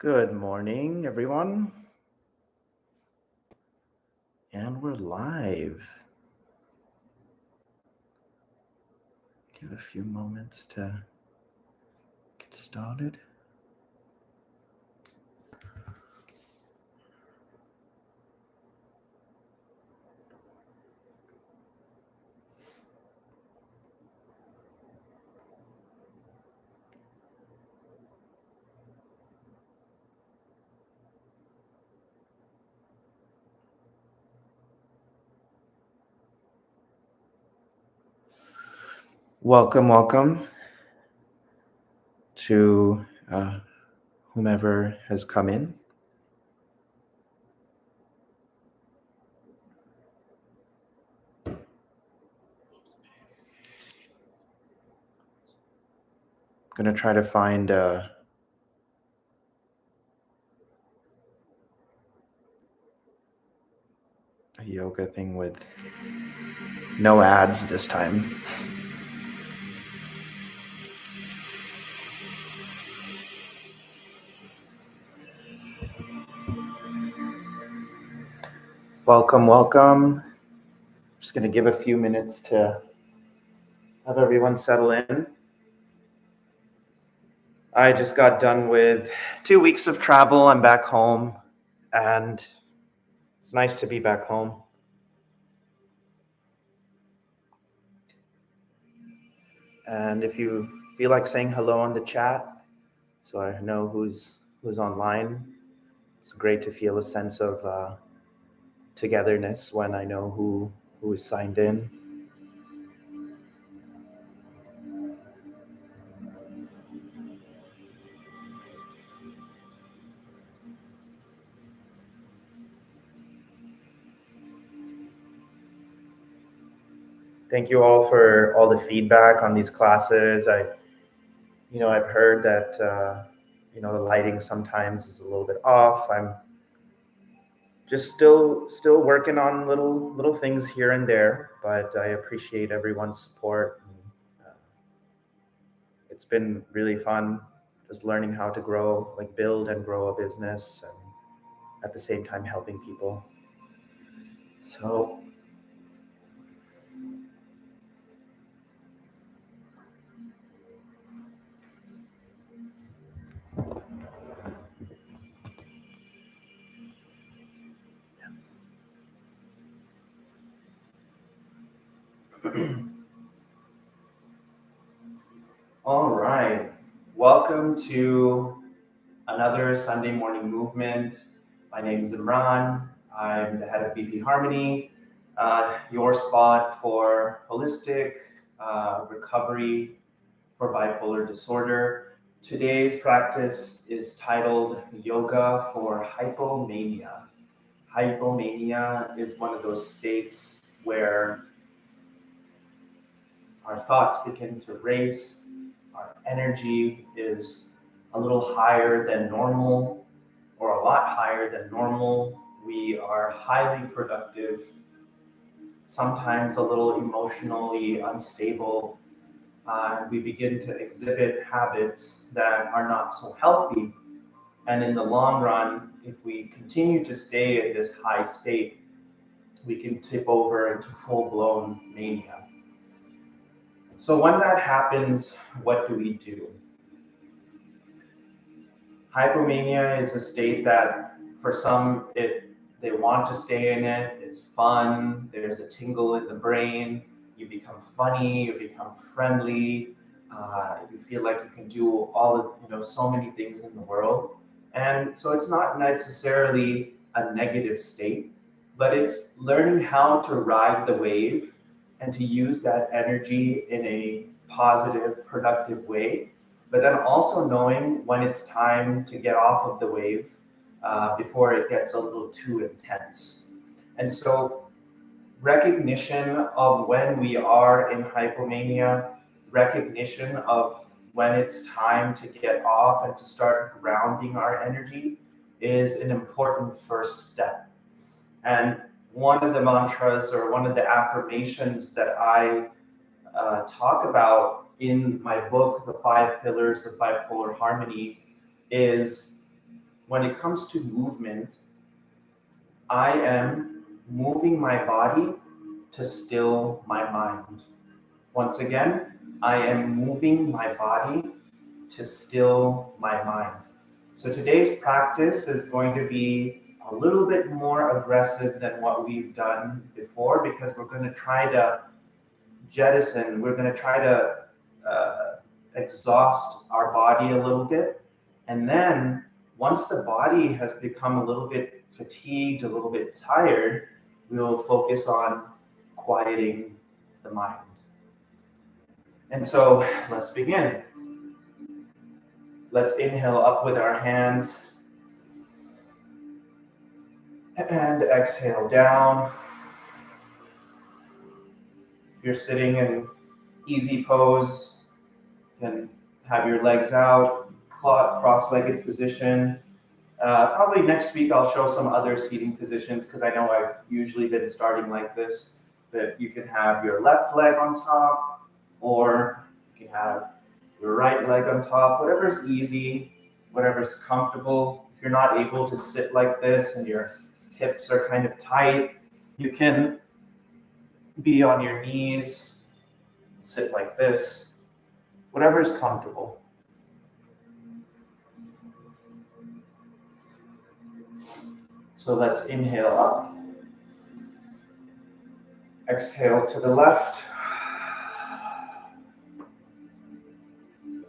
Good morning, everyone. And we're live. Give a few moments to get started. Welcome to whomever has come in. I'm going to try to find a yoga thing with no ads this time. Welcome. Just going to give a few minutes to have everyone settle in. I just got done with 2 weeks of travel. I'm back home, and it's nice to be back home. And if you feel like saying hello on the chat, so I know who's online, it's great to feel a sense of togetherness when I know who is signed in. Thank you all for all the feedback on these classes. I've heard that the lighting sometimes is a little bit off. I'm just still working on little things here and there, but I appreciate everyone's support. It's been really fun just learning how to build and grow a business, and at the same time helping people. So all right, welcome to another Sunday morning movement. My name is Imran. I'm the head of BP Harmony, your spot for holistic recovery for bipolar disorder. Today's practice is titled Yoga for Hypomania. Hypomania is one of those states where our thoughts begin to race, our energy is a little higher than normal, or a lot higher than normal. We are highly productive, sometimes a little emotionally unstable. We begin to exhibit habits that are not so healthy. And in the long run, if we continue to stay in this high state, we can tip over into full-blown mania. So when that happens, what do we do? Hypomania is a state that for some, they want to stay in it. It's fun. There's a tingle in the brain. You become funny. You become friendly. You feel like you can do so many things in the world. And so it's not necessarily a negative state, but it's learning how to ride the wave and to use that energy in a positive, productive way, but then also knowing when it's time to get off of the wave before it gets a little too intense. And so recognition of when we are in hypomania, recognition of when it's time to get off and to start grounding our energy is an important first step. And one of the mantras or one of the affirmations that I talk about in my book, The 5 Pillars of Bipolar Harmony, is when it comes to movement, I am moving my body to still my mind. Once again, I am moving my body to still my mind. So today's practice is going to be a little bit more aggressive than what we've done before, because we're going to try to we're going to try to exhaust our body a little bit. And then once the body has become a little bit fatigued, a little bit tired, we will focus on quieting the mind. And so let's begin. Let's inhale up with our hands and exhale down. If you're sitting in easy pose, you can have your legs out, cross-legged position. Probably next week I'll show some other seating positions, because I know I've usually been starting like this, that you can have your left leg on top, or you can have your right leg on top, whatever's easy, whatever's comfortable. If you're not able to sit like this and your hips are kind of tight, you can be on your knees, sit like this, whatever is comfortable. So let's inhale up. Exhale to the left.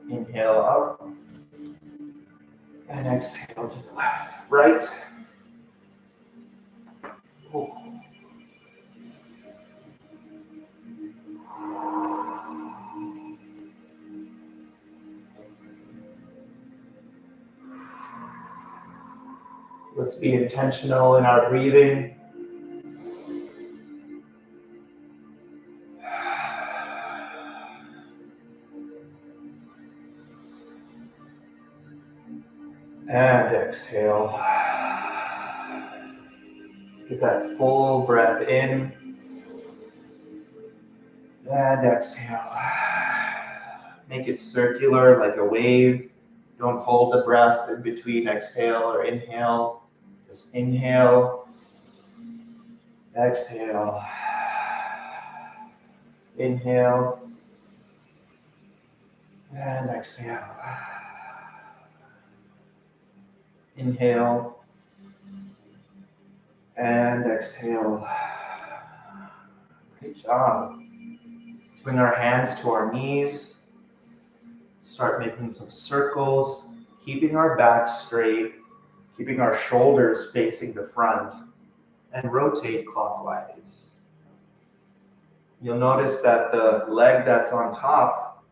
Inhale up. And exhale to the left. Right. Ooh. Let's be intentional in our breathing. And exhale. Get that full breath in. And exhale. Make it circular like a wave. Don't hold the breath in between exhale or inhale. Just inhale. Exhale. Inhale. And exhale. Inhale. And exhale. Great job. Let's bring our hands to our knees. Start making some circles, keeping our back straight, keeping our shoulders facing the front, and rotate clockwise. You'll notice that the leg that's on top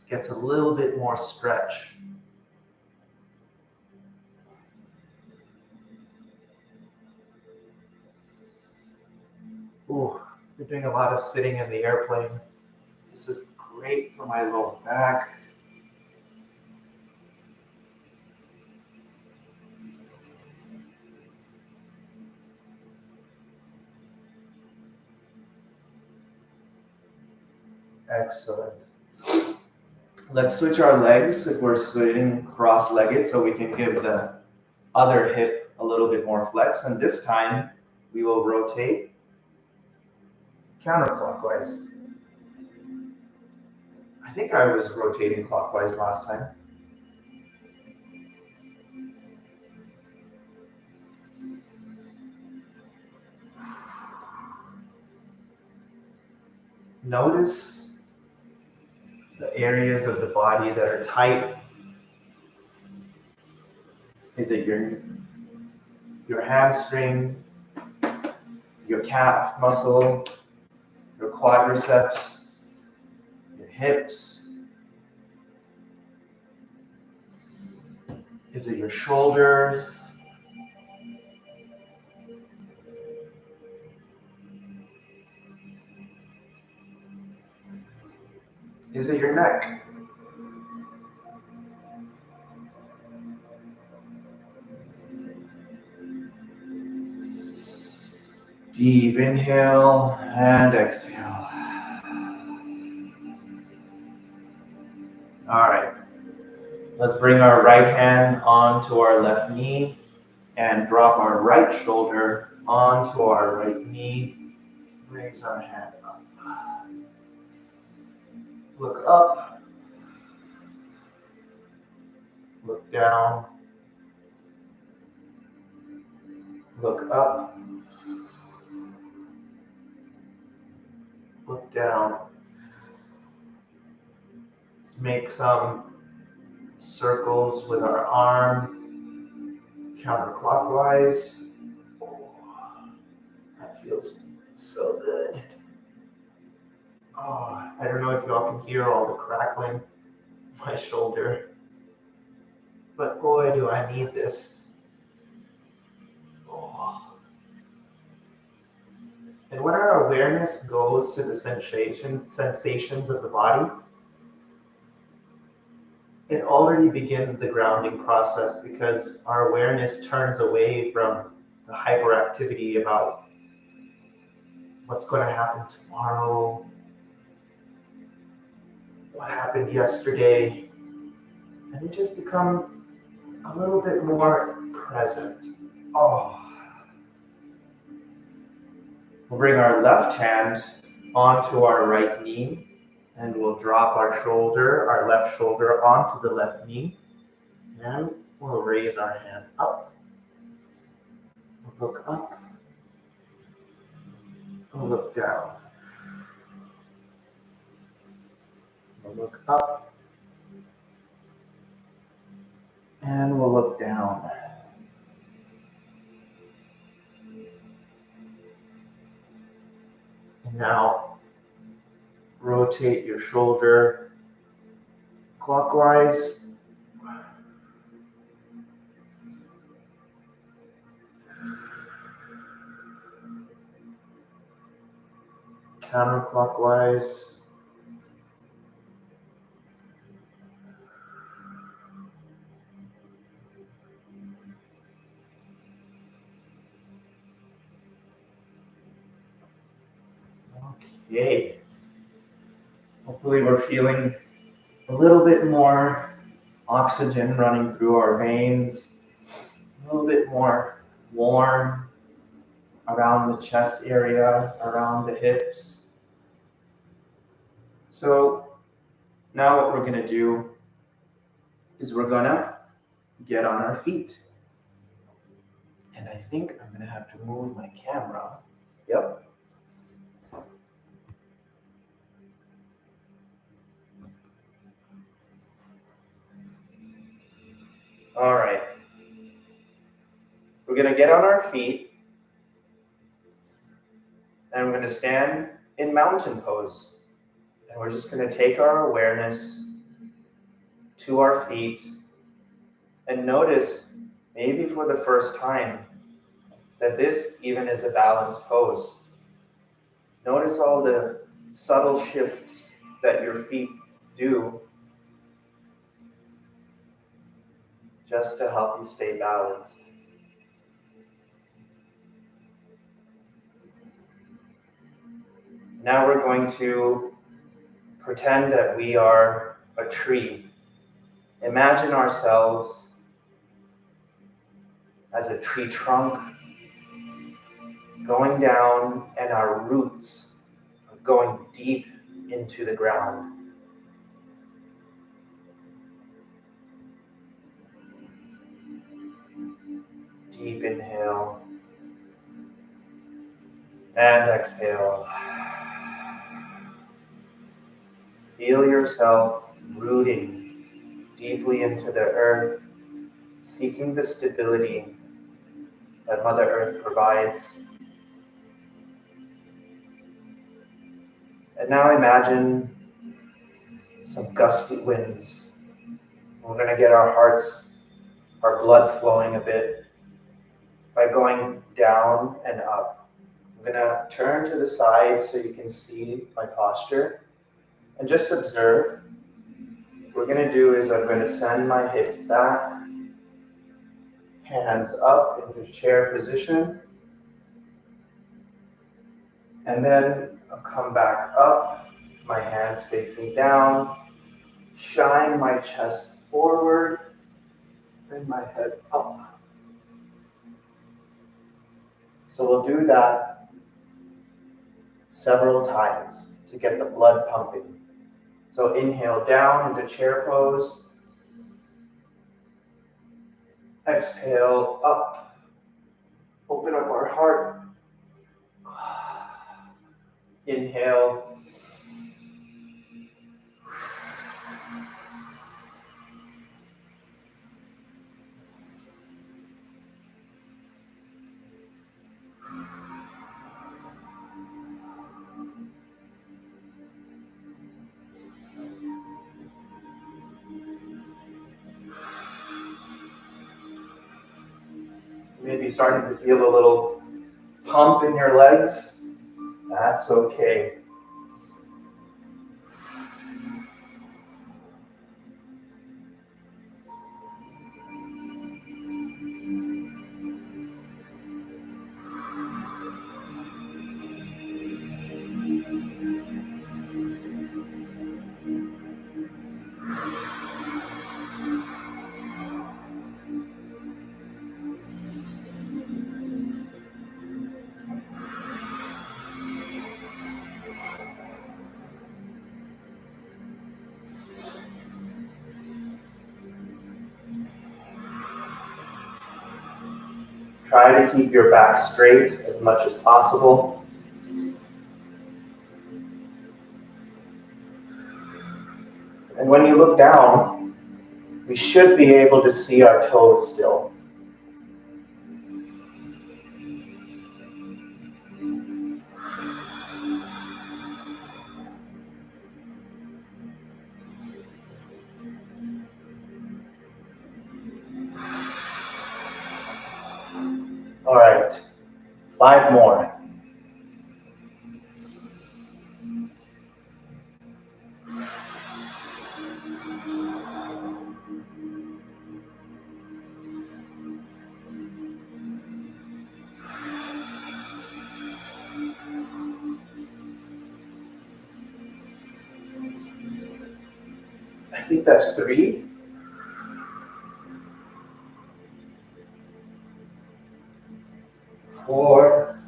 gets a little bit more stretch. Ooh, we're doing a lot of sitting in the airplane. This is great for my lower back. Excellent. Let's switch our legs if we're sitting cross-legged, so we can give the other hip a little bit more flex. And this time we will rotate counterclockwise. I think I was rotating clockwise last time. Notice the areas of the body that are tight. Is it your hamstring, your calf muscle, your quadriceps, your hips? Is it your shoulders? Is it your neck? Deep inhale and exhale. All right. Let's bring our right hand onto our left knee and drop our right shoulder onto our right knee. Raise our hand up. Look up. Look down. Look up. Look down. Let's make some circles with our arm counterclockwise. Oh, that feels so good. Oh, I don't know if y'all can hear all the crackling in my shoulder, but boy, do I need this. Oh. And when our awareness goes to the sensations of the body, it already begins the grounding process because our awareness turns away from the hyperactivity about what's going to happen tomorrow, what happened yesterday, and we just become a little bit more present. Oh. We'll bring our left hand onto our right knee and we'll drop our left shoulder onto the left knee, and we'll raise our hand up. We'll look up. We'll look down. We'll look up. And we'll look down. And now rotate your shoulder clockwise. Counterclockwise. Okay. Hopefully we're feeling a little bit more oxygen running through our veins, a little bit more warm around the chest area, around the hips. So now what we're going to do is we're going to get on our feet. And I think I'm going to have to move my camera. Yep. All right. We're going to get on our feet and we're going to stand in mountain pose. And we're just going to take our awareness to our feet and notice, maybe for the first time, that this even is a balanced pose. Notice all the subtle shifts that your feet do just to help you stay balanced. Now we're going to pretend that we are a tree. Imagine ourselves as a tree trunk going down, and our roots are going deep into the ground. Deep inhale and exhale. Feel yourself rooting deeply into the earth, seeking the stability that Mother Earth provides. And now imagine some gusty winds. We're going to get our blood flowing a bit by going down and up. I'm going to turn to the side so you can see my posture and just observe. What we're going to do is I'm going to send my hips back, hands up into chair position, and then I'll come back up, my hands facing down, shine my chest forward and my head up. So we'll do that several times to get the blood pumping. So inhale down into chair pose. Exhale up. Open up our heart. Inhale. Maybe starting to feel a little pump in your legs. That's okay. Try to keep your back straight as much as possible. And when you look down, we should be able to see our toes still. All right, 5 more. I think that's 3. 4.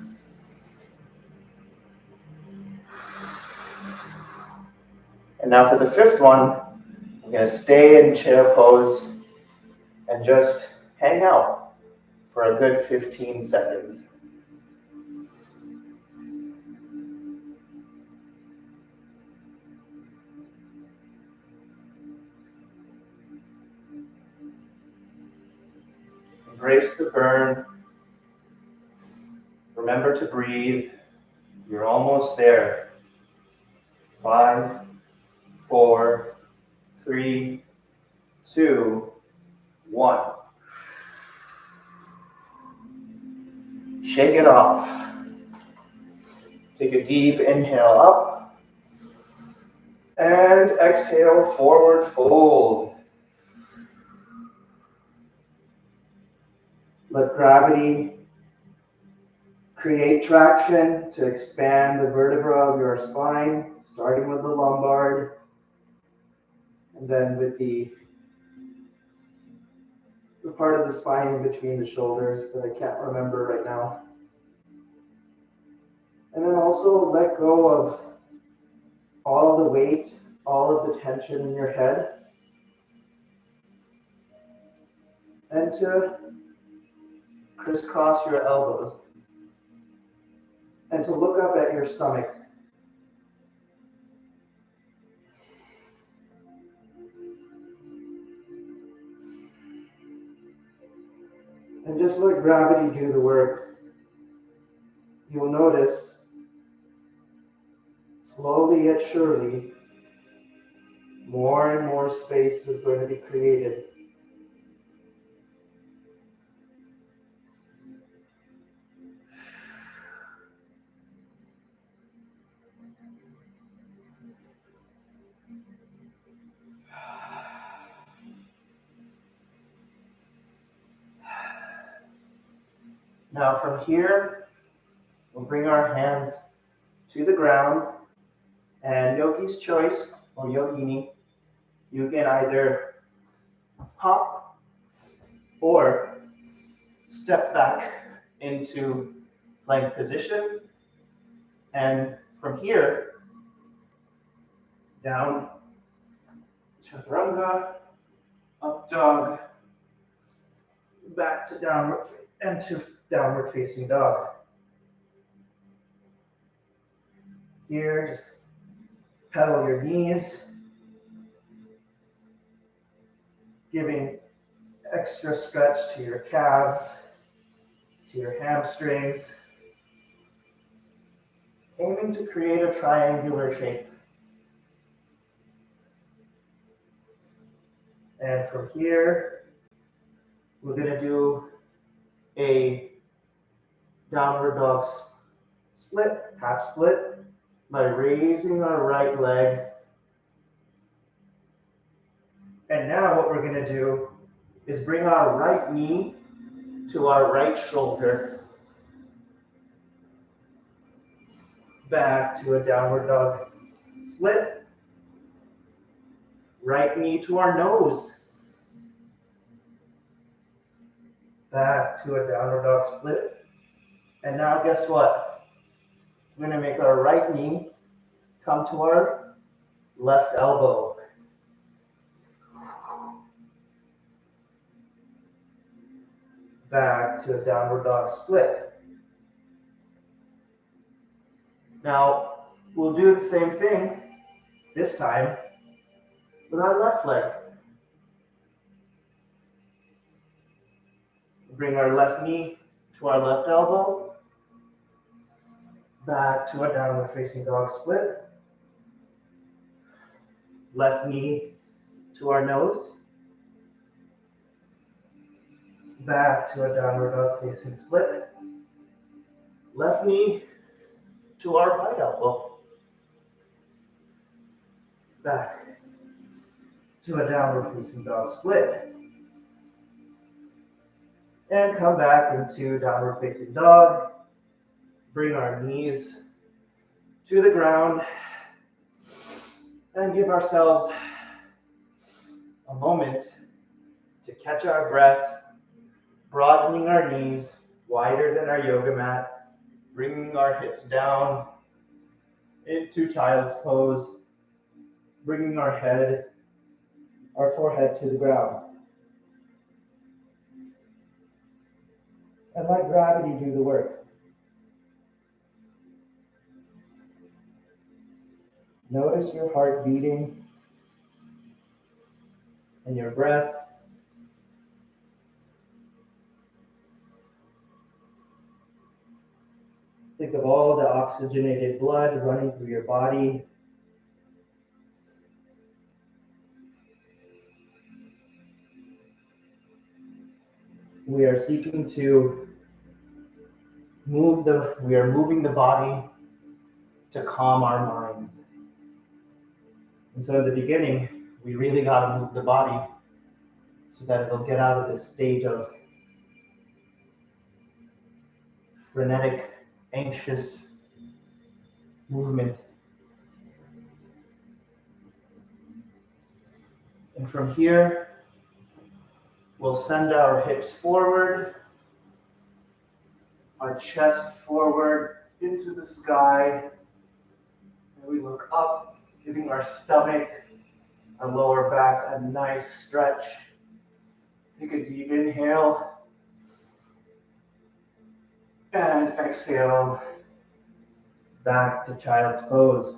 And now for the 5th one, I'm going to stay in chair pose and just hang out for a good 15 seconds. Embrace the burn. Remember to breathe. You're almost there. 5, 4, 3, 2, 1. Shake it off. Take a deep inhale up. And exhale, forward fold. Let gravity create traction to expand the vertebra of your spine, starting with the lumbar, and then with the part of the spine in between the shoulders that I can't remember right now. And then also let go of all of the weight, all of the tension in your head, and to crisscross your elbows and to look up at your stomach. And just let gravity do the work. You'll notice, slowly yet surely, more and more space is going to be created. Now from here, we'll bring our hands to the ground, and yogi's choice, or yogini, you can either hop, or step back into plank position. And from here, down chaturanga, up dog, back to downward and to downward facing dog. Here, just pedal your knees, giving extra stretch to your calves, to your hamstrings, aiming to create a triangular shape. And from here, we're going to do a downward dog split, half split, by raising our right leg. And now what we're going to do is bring our right knee to our right shoulder, back to a downward dog split, right knee to our nose, back to a downward dog split. And now guess what? We're going to make our right knee come to our left elbow. Back to a downward dog split. Now, we'll do the same thing, this time, with our left leg. Bring our left knee to our left elbow. Back to a downward facing dog split. Left knee to our nose. Back to a downward dog facing split. Left knee to our right elbow. Back to a downward facing dog split. And come back into downward facing dog. Bring our knees to the ground and give ourselves a moment to catch our breath, broadening our knees wider than our yoga mat, bringing our hips down into child's pose, bringing our forehead to the ground. And let gravity do the work. Notice your heart beating and your breath. Think of all the oxygenated blood running through your body. We are seeking to moving the body to calm our minds. And so in the beginning, we really got to move the body so that it'll get out of this state of frenetic, anxious movement. And from here, we'll send our hips forward, our chest forward into the sky, and we look up, giving our stomach, our lower back a nice stretch. Take a deep inhale and exhale back to child's pose.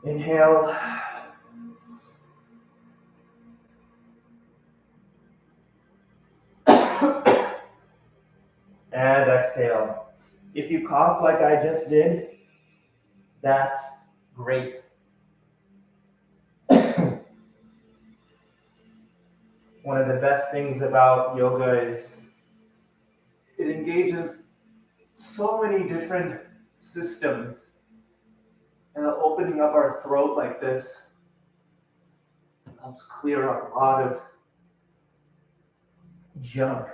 Inhale. And exhale. If you cough like I just did, that's great. One of the best things about yoga is it engages so many different systems. And opening up our throat like this helps clear up a lot of junk.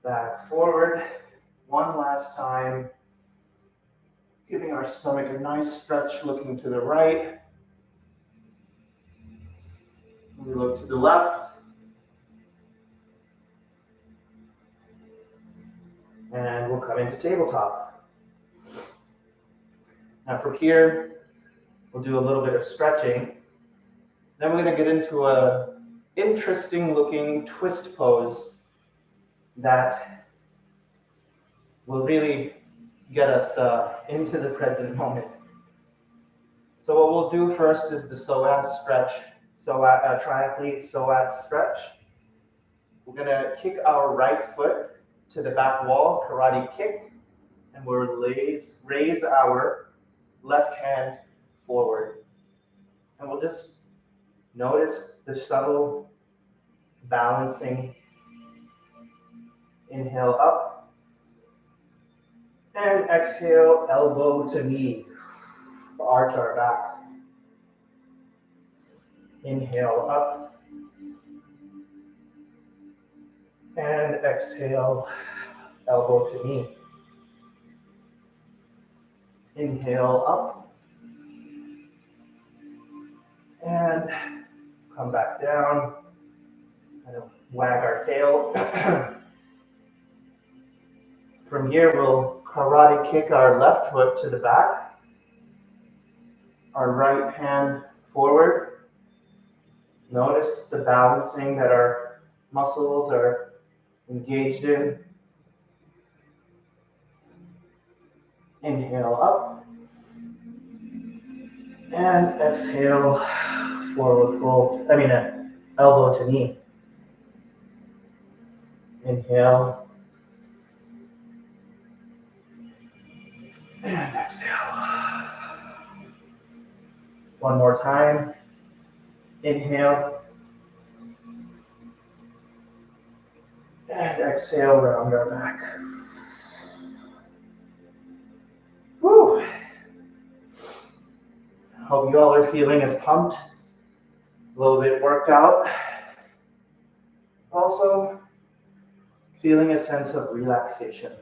Back forward. One last time. Giving our stomach a nice stretch, looking to the right. We look to the left. And we'll come into tabletop. Now from here, we'll do a little bit of stretching. Then we're going to get into a interesting looking twist pose that will really get us into the present moment. So what we'll do first is the psoas stretch, triathlete psoas stretch. We're going to kick our right foot to the back wall, karate kick, and we'll raise our left hand forward. And we'll just notice the subtle balancing. Inhale up. And exhale, elbow to knee. Arch our back. Inhale up. And exhale, elbow to knee. Inhale up. And come back down. And wag our tail. From here, we'll karate kick our left foot to the back. Our right hand forward. Notice the balancing that our muscles are engaged in. Inhale up. And exhale, forward fold. Elbow to knee. Inhale. And exhale. One more time. Inhale. And exhale, round our back. Woo! Hope you all are feeling as pumped, a little bit worked out. Also, feeling a sense of relaxation.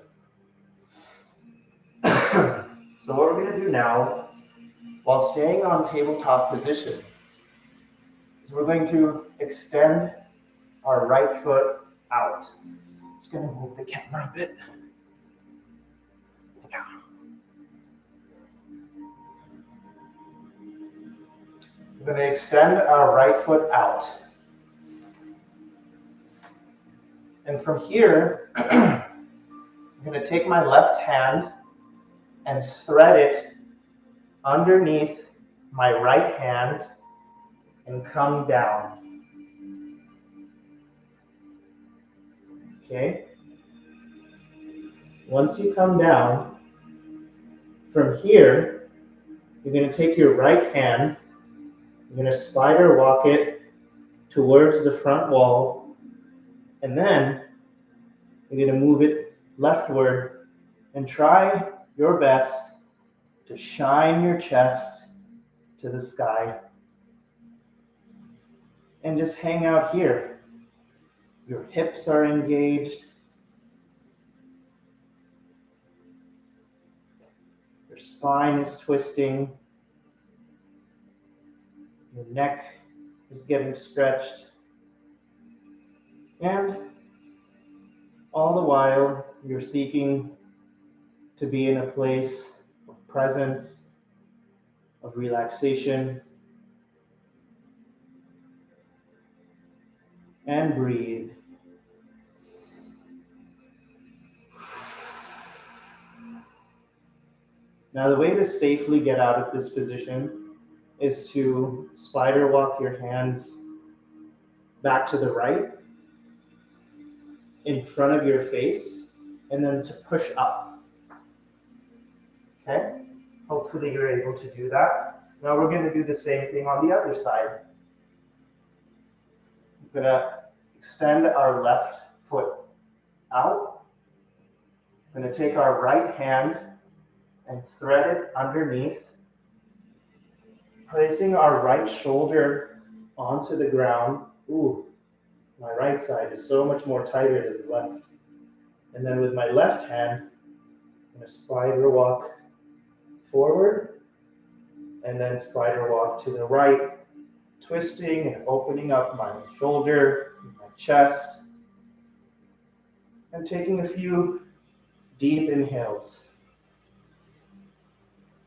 So what we're going to do now, while staying on tabletop position, is we're going to extend our right foot out. Just going to move the camera a bit. We're going to extend our right foot out. And from here, I'm going to take my left hand and thread it underneath my right hand and come down. Okay? Once you come down, from here, you're going to take your right hand, you're going to spider walk it towards the front wall, and then you're going to move it leftward and try your best to shine your chest to the sky and just hang out here. Your hips are engaged. Your spine is twisting. Your neck is getting stretched. And all the while, you're seeking to be in a place of presence, of relaxation, and breathe. Now, the way to safely get out of this position is to spider walk your hands back to the right, in front of your face, and then to push up. Okay? Hopefully you're able to do that. Now we're going to do the same thing on the other side. We're going to extend our left foot out. We're going to take our right hand and thread it underneath, placing our right shoulder onto the ground. Ooh, my right side is so much more tighter than the left. And then with my left hand, I'm going to spider walk forward and then spider walk to the right, twisting and opening up my shoulder, my chest, and taking a few deep inhales.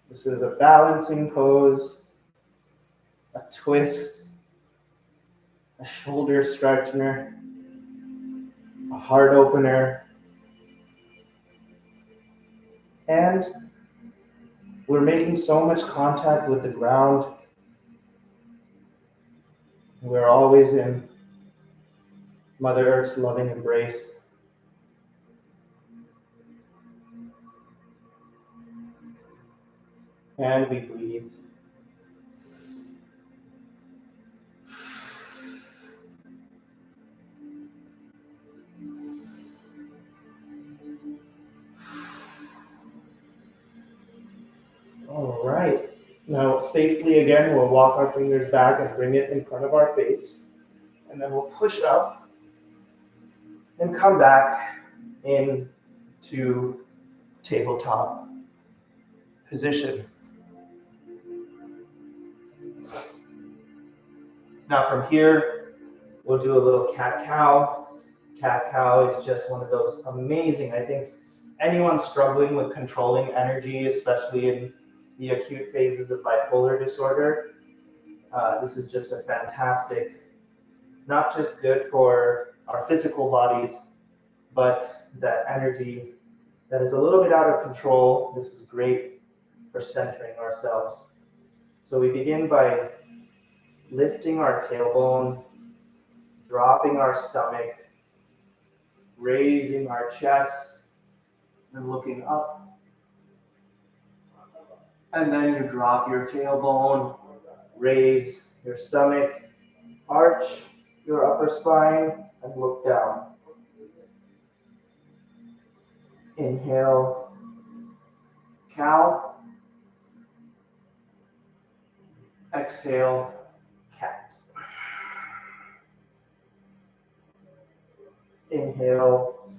This is a balancing pose, a twist, a shoulder straightener, a heart opener, and we're making so much contact with the ground. We're always in Mother Earth's loving embrace. And we breathe. All right. Now, safely again, we'll walk our fingers back and bring it in front of our face. And then we'll push up and come back into tabletop position. Now from here, we'll do a little cat-cow. Cat-cow is just one of those amazing, I think anyone struggling with controlling energy, especially in the acute phases of bipolar disorder, this is just a fantastic, not just good for our physical bodies, but that energy that is a little bit out of control. This is great for centering ourselves. So we begin by lifting our tailbone, dropping our stomach, raising our chest, and looking up. And then you drop your tailbone, raise your stomach, arch your upper spine, and look down. Inhale, cow. Exhale, cat. Inhale,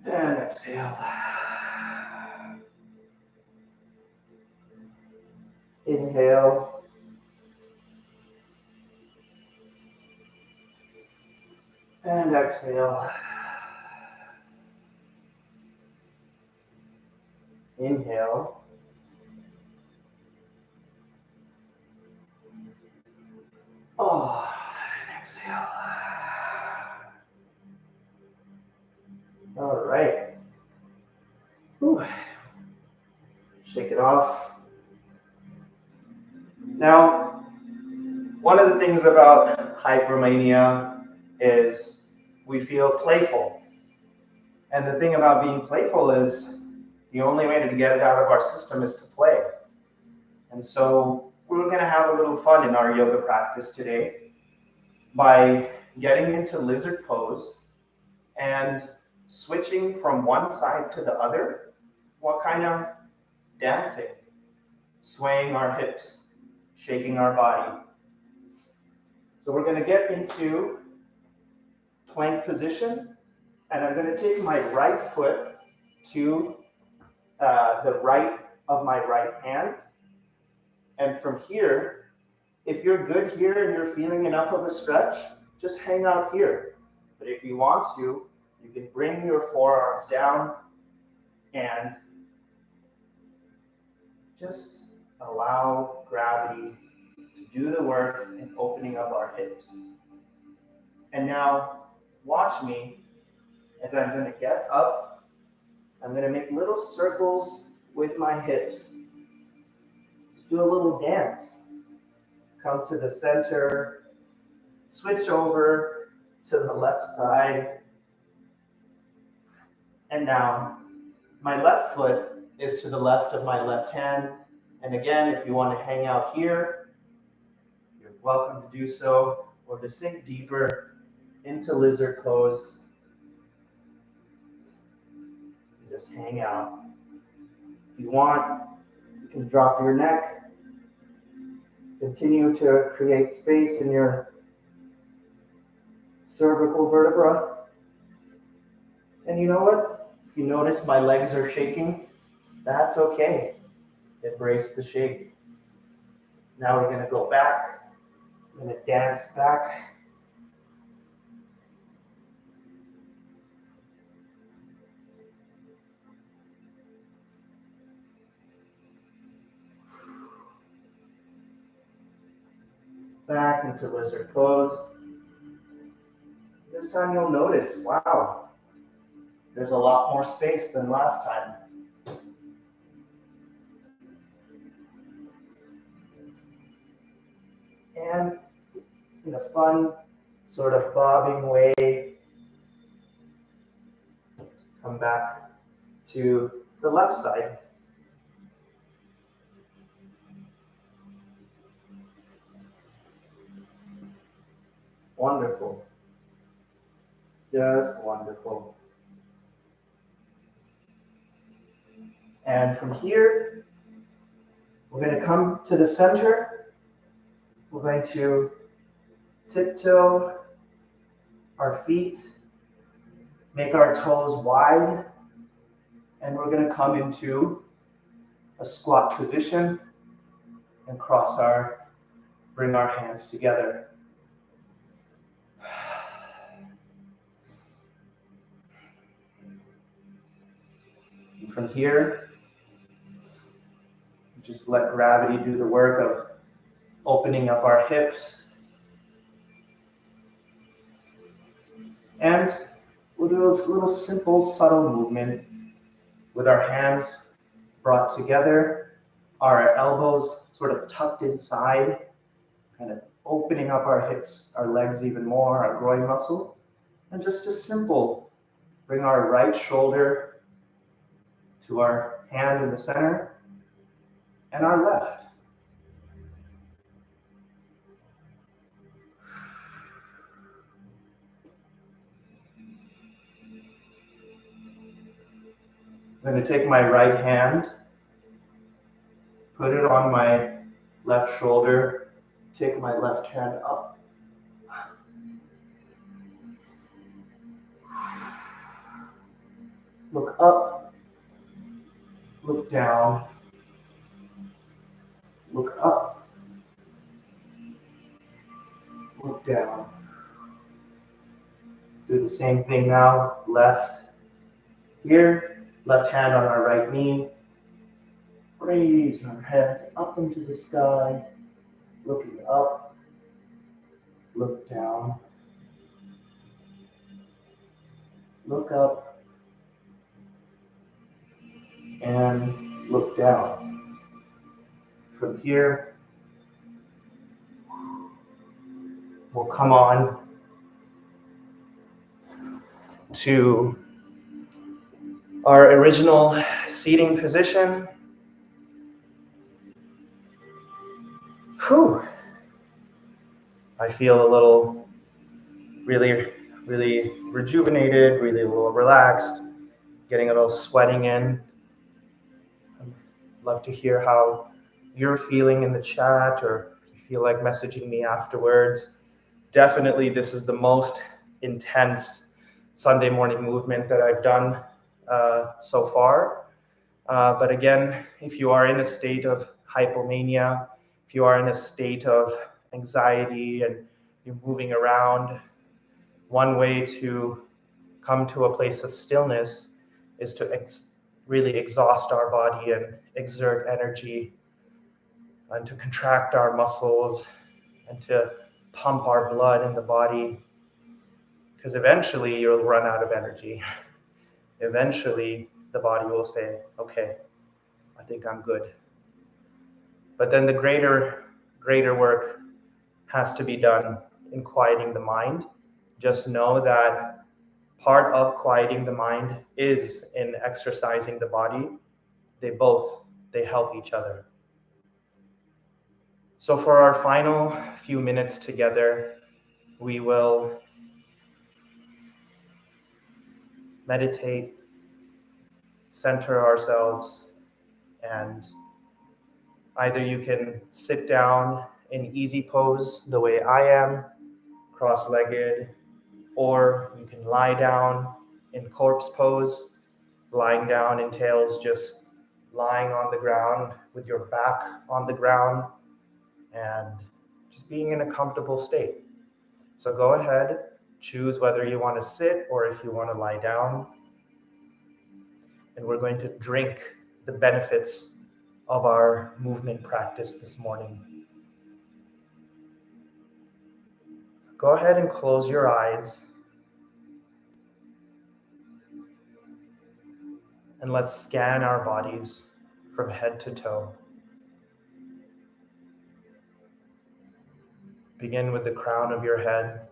and exhale. Inhale, and exhale. Inhale, and exhale. All right. Whew. Shake it off. Now, one of the things about hypomania is we feel playful. And the thing about being playful is the only way to get it out of our system is to play. And so we're going to have a little fun in our yoga practice today by getting into lizard pose and switching from one side to the other. What kind of dancing? Swaying our hips, shaking our body. So we're going to get into plank position, and I'm going to take my right foot to the right of my right hand. And from here, if you're good here and you're feeling enough of a stretch, just hang out here. But if you want to, you can bring your forearms down and just allow gravity to do the work in opening up our hips. And now watch me as I'm going to get up. I'm going to make little circles with my hips. Just do a little dance. Come to the center, switch over to the left side. And now my left foot is to the left of my left hand. And again, if you want to hang out here, you're welcome to do so, or to sink deeper into lizard pose. Just hang out. If you want, you can drop your neck. Continue to create space in your cervical vertebra. And you know what? If you notice my legs are shaking, that's okay. Embrace the shake. Now we're going to go back. I'm going to dance back. Back into lizard pose. This time you'll notice, wow, there's a lot more space than last time. And in a fun, sort of bobbing way, come back to the left side. Wonderful. Just wonderful. And from here, we're going to come to the center. We're going to tiptoe our feet, make our toes wide, and we're going to come into a squat position and bring our hands together. And from here, just let gravity do the work of opening up our hips. And we'll do a little simple, subtle movement with our hands brought together, our elbows sort of tucked inside, kind of opening up our hips, our legs even more, our groin muscle. And just a simple, bring our right shoulder to our hand in the center and our left. I'm going to take my right hand, put it on my left shoulder, take my left hand up. Look up, look down, look up, look down. Do the same thing now, left here, left hand on our right knee. Raise our hands up into the sky, looking up, look down, look up, and look down. From here, we'll come on to our original seating position. Whew. I feel a little really rejuvenated, really a little relaxed, getting a little sweating in. I'd love to hear how you're feeling in the chat, or if you feel like messaging me afterwards. Definitely, this is the most intense Sunday morning movement that I've done so far. But again, if you are in a state of hypomania, if you are in a state of anxiety and you're moving around, one way to come to a place of stillness is to really exhaust our body and exert energy, and to contract our muscles and to pump our blood in the body, because eventually you'll run out of energy. Eventually the body will say, okay, I think I'm good. But then the greater work has to be done in quieting the mind. Just know that part of quieting the mind is in exercising the body. They help each other. So for our final few minutes together, we will meditate, center ourselves, and either you can sit down in easy pose the way I am, cross-legged, or you can lie down In corpse pose, lying down entails just lying on the ground with your back on the ground and just being in a comfortable state. So go ahead, choose whether you want to sit or if you want to lie down. And we're going to drink the benefits of our movement practice this morning. Go ahead and close your eyes. And let's scan our bodies from head to toe. Begin with the crown of your head,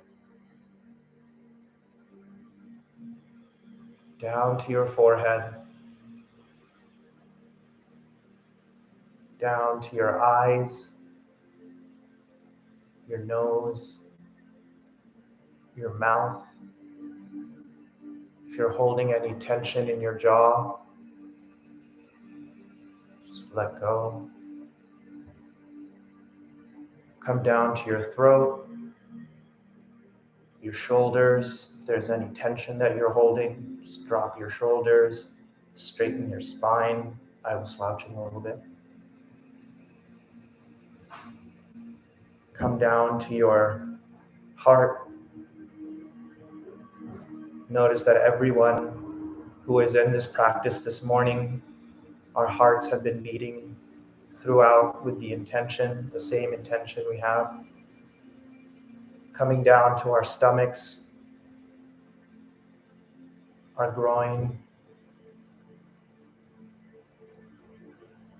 down to your forehead, down to your eyes, your nose, your mouth. If you're holding any tension in your jaw, just let go. Come down to your throat, your shoulders. If there's any tension that you're holding, just drop your shoulders, straighten your spine. I was slouching a little bit. Come down to your heart. Notice that everyone who is in this practice this morning, our hearts have been beating throughout with the intention, the same intention we have. Coming down to our stomachs, our groin,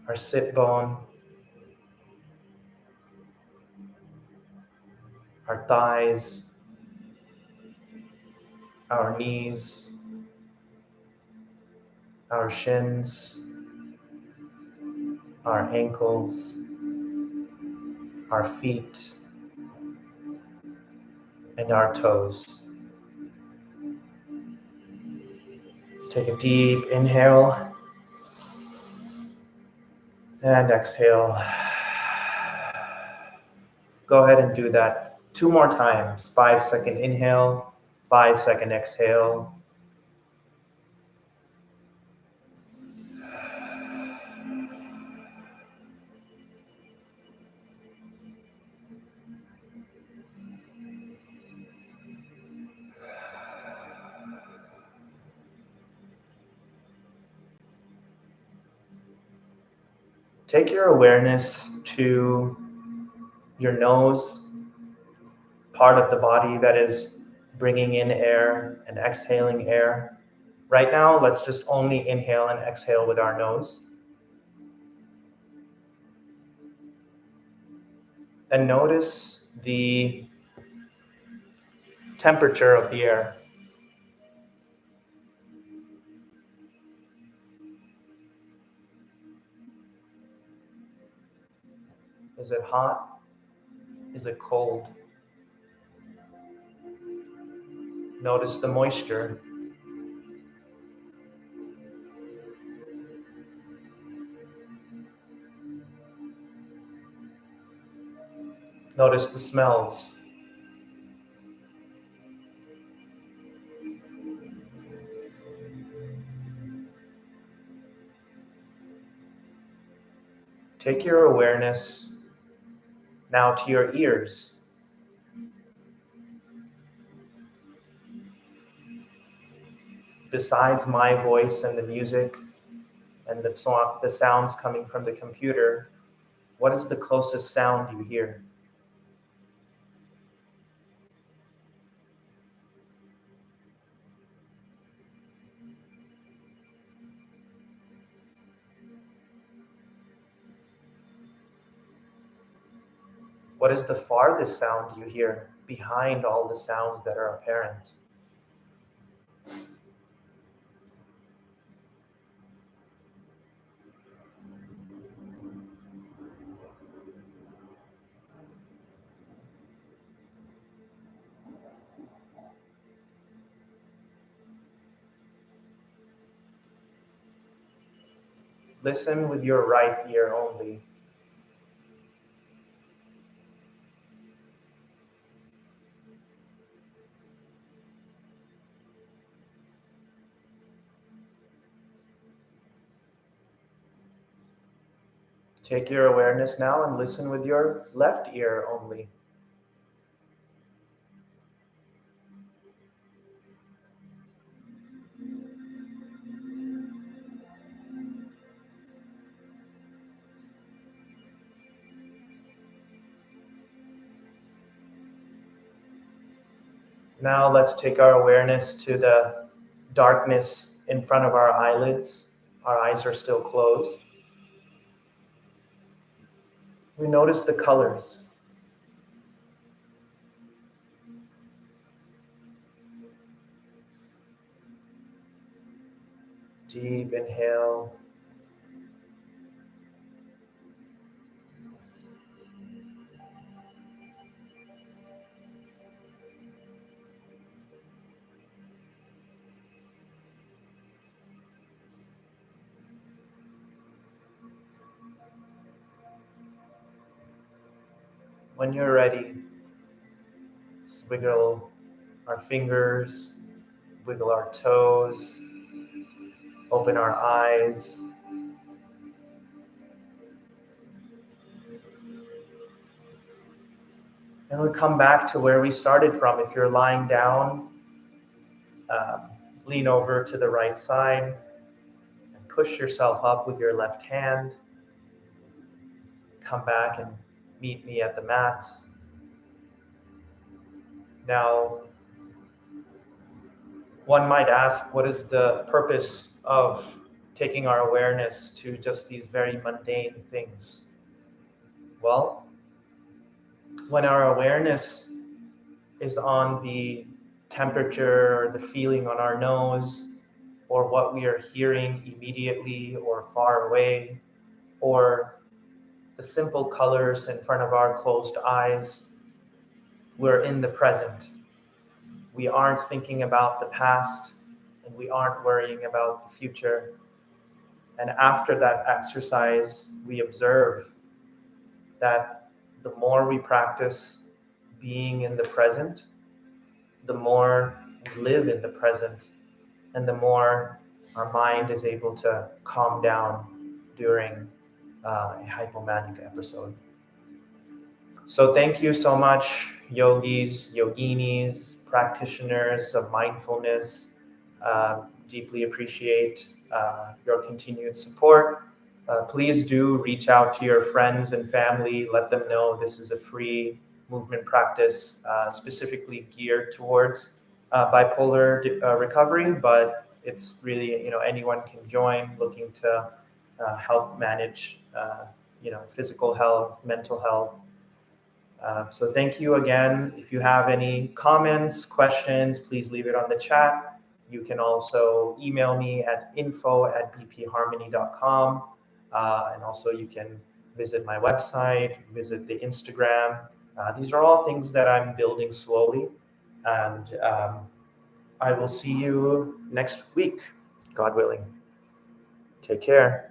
our sit bone, our thighs, our knees, our shins, our ankles, our feet, and our toes. Let's take a deep inhale and exhale. Go ahead and do that 2 more times. 5-second inhale, 5-second exhale. Take your awareness to your nose, part of the body that is bringing in air and exhaling air. Right now, let's just only inhale and exhale with our nose. And notice the temperature of the air. Is it hot? Is it cold? Notice the moisture. Notice the smells. Take your awareness now to your ears. Besides my voice and the music and the sounds coming from the computer, what is the closest sound you hear? What is the farthest sound you hear behind all the sounds that are apparent? Listen with your right ear only. Take your awareness now and listen with your left ear only. Now let's take our awareness to the darkness in front of our eyelids. Our eyes are still closed. We notice the colors. Deep inhale. When you're ready, just wiggle our fingers, wiggle our toes, open our eyes. And we come back to where we started from. If you're lying down, lean over to the right side and push yourself up with your left hand. Come back and meet me at the mat. Now, one might ask, what is the purpose of taking our awareness to just these very mundane things? Well, when our awareness is on the temperature or the feeling on our nose, or what we are hearing immediately or far away, or the simple colors in front of our closed eyes, we're in the present. We aren't thinking about the past, and we aren't worrying about the future. And after that exercise, we observe that the more we practice being in the present, the more we live in the present, and the more our mind is able to calm down during a hypomanic episode. So thank you so much, yogis, yoginis, practitioners of mindfulness. Deeply appreciate your continued support. Please do reach out to your friends and family. Let them know this is a free movement practice specifically geared towards bipolar recovery, but it's really, anyone can join looking to help manage, physical health, mental health. So thank you again. If you have any comments, questions, please leave it on the chat. You can also email me at info@bpharmony.com. And also you can visit my website, visit the Instagram. These are all things that I'm building slowly. And I will see you next week, God willing. Take care.